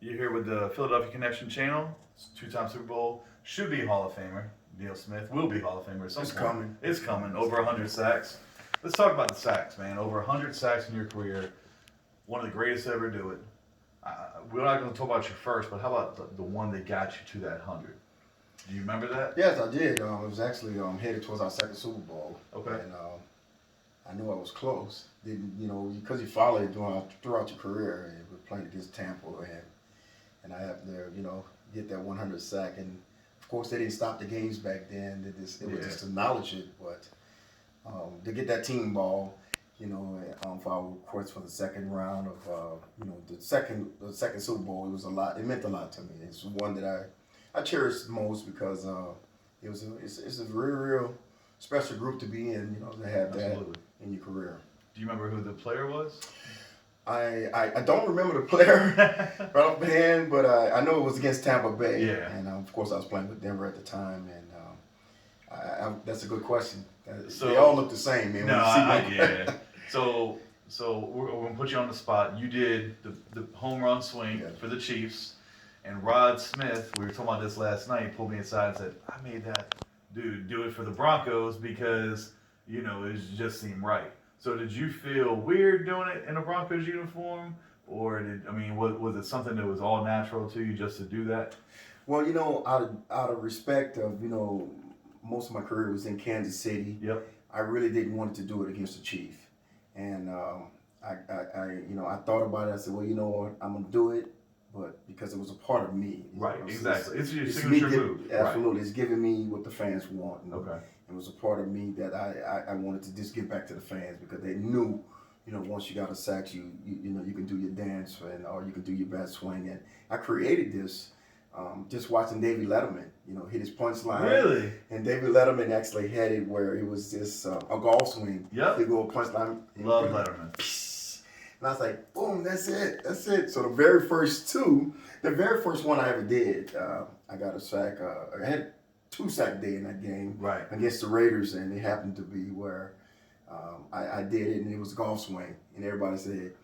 You're here with the Philadelphia Connection channel. Two-time Super Bowl, should be Hall of Famer. Neil Smith will be Hall of Famer at some It's point. coming. It's coming. Over 100 sacks. Let's talk about the sacks, man. Over 100 sacks in your career. One of the greatest to ever do it. We're not going to talk about your first, but how about the one that got you to that 100? Do you remember that? Yes, I did. It was actually headed towards our second Super Bowl. Okay. And I knew I was close. Didn't because you follow it throughout your career. And we're playing against Tampa, and I happened to get that 100 sack. And of course, they didn't stop the games back then. It was just to acknowledge it, but to get that team ball. For our course for the second round of the second Super Bowl, it was a lot. It meant a lot to me. It's one that I cherish the most because it's a real special group to be in. To have that in your career. Do you remember who the player was? I don't remember the player right off the hand, but I know it was against Tampa Bay. Yeah. And of course I was playing with Denver at the time, and that's a good question. So, they all look the same, man. Yeah. So we're gonna put you on the spot. You did the home run swing for the Chiefs, and Rod Smith. We were talking about this last night. Pulled me aside and said, "I made that dude do it for the Broncos because it just seemed right." So did you feel weird doing it in a Broncos uniform, or was it something that was all natural to you just to do that? Well, out of respect of most of my career was in Kansas City. Yep. I really didn't want to do it against the Chief. And I thought about it. I said, well, you know what, I'm gonna do it, but because it was a part of me. Right, exactly. It's your it's signature move. Absolutely, Right. It's giving me what the fans want. Okay. It was a part of me that I wanted to just give back to the fans because they knew, once you got a sack, you can do your dance or you can do your bat swing. And I created this. Just watching David Letterman, hit his punchline. Really? And David Letterman actually had it where it was just a golf swing. Yep. He go a punchline. Love Letterman. And I was like, boom, that's it. So the very first one I ever did, I got a sack. I had 2 sack day in that game. Right. Against the Raiders, and it happened to be where I did it, and it was a golf swing. And everybody said,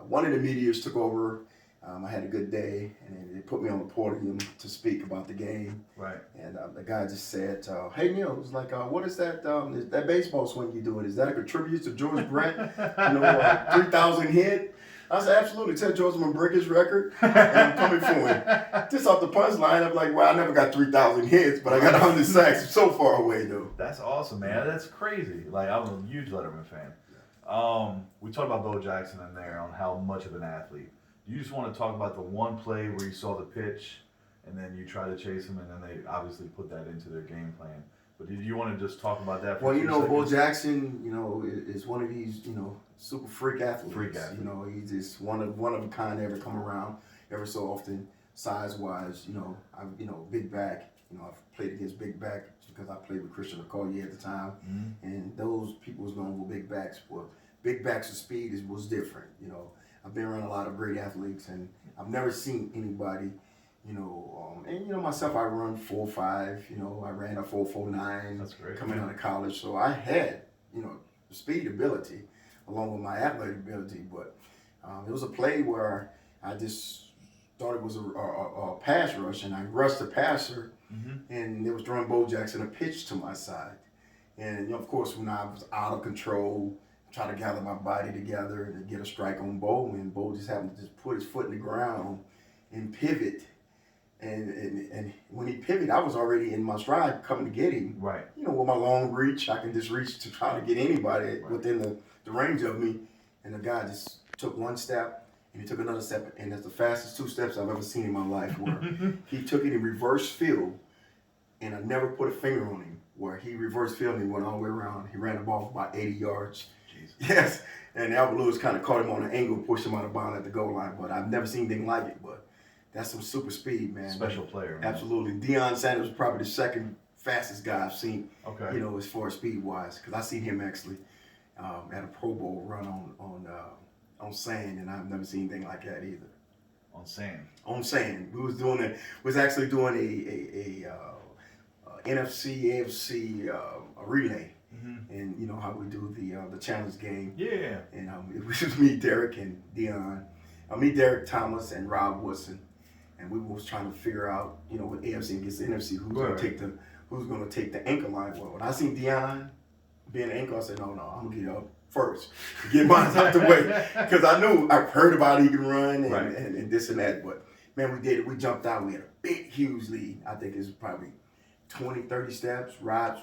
one of the meteors took over. I had a good day, and then they put me on the podium to speak about the game. Right. And the guy just said, "Hey Neil," it was like, "What is that? Is that baseball swing you doing? Is that a contribute to George Brett? 3,000 hit?" I said, "Absolutely. Tell George I'm gonna break his record, and I'm coming for him." Just off the punchline, I'm like, "Well, I never got 3,000 hits, but I got 100 sacks. So far away, though." That's awesome, man. That's crazy. Like, I'm a huge Letterman fan. We talked about Bo Jackson in there on how much of an athlete. You just want to talk about the one play where you saw the pitch and then you try to chase him, and then they obviously put that into their game plan. But did you want to just talk about that for Well, a few seconds? Bo Jackson, is one of these, super freak athletes. Freak athlete. He's just one of a kind ever come around ever so often, size-wise. I'm, big back. I've played against big back because I played with Christian McCoy at the time. Mm-hmm. And those people was known for big backs. Well, big backs of speed was different, I've been around a lot of great athletes, and I've never seen anybody, and myself, I run 4.5. I ran a 4.49. That's great. Coming out of college, so I had, the speed ability along with my athletic ability. But it was a play where I just thought it was a pass rush, and I rushed the passer, and it was throwing Bo Jackson a pitch to my side, and of course when I was out of control. Try to gather my body together and get a strike on Bo, and Bo just happened to just put his foot in the ground and pivot. And when he pivoted, I was already in my stride coming to get him. Right. With my long reach, I can just reach to try to get anybody within the range of me. And the guy just took one step, and he took another step, and that's the fastest 2 steps I've ever seen in my life, where he took it in reverse field, and I never put a finger on him, where he reverse fielded and went all the way around. He ran the ball for about 80 yards. Yes, and Albert Lewis kind of caught him on an angle, pushed him out of bounds at the goal line. But I've never seen anything like it. But that's some super speed, man. Special player, man. Absolutely. Deion Sanders was probably the second fastest guy I've seen. Okay. As far as speed wise, because I seen him actually at a Pro Bowl run on sand, and I've never seen anything like that either. On sand. On sand. We was actually doing a NFC AFC a relay. Mm-hmm. And how we do the challenge game. Yeah. And it was me, Derek, and Dion, Me, Derek Thomas, and Rob Woodson, and we was trying to figure out, with AFC against the NFC, who's gonna take the anchor line. Well, when I seen Deion being an anchor, I said, no, I'm gonna get up first, get mine out the way, because I've heard about it, he can run and this and that, but man, we did it. We jumped out. We had a big, huge lead. I think it's probably 20, 30 steps. Rob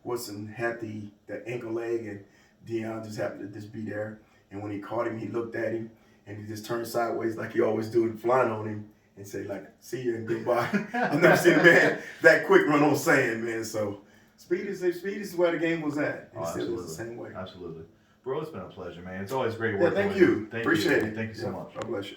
Woodson had the ankle leg, and Deion just happened to just be there. And when he caught him, he looked at him, and he just turned sideways like he always do, and flying on him, and say like, "See you and goodbye." I've never seen a man that quick run on sand, man. So speed is where the game was at. And still is the same way. Absolutely. Bro, it's been a pleasure, man. It's always great Yeah, working thank with you. Thank Appreciate you. it. Thank you so much. God bless you.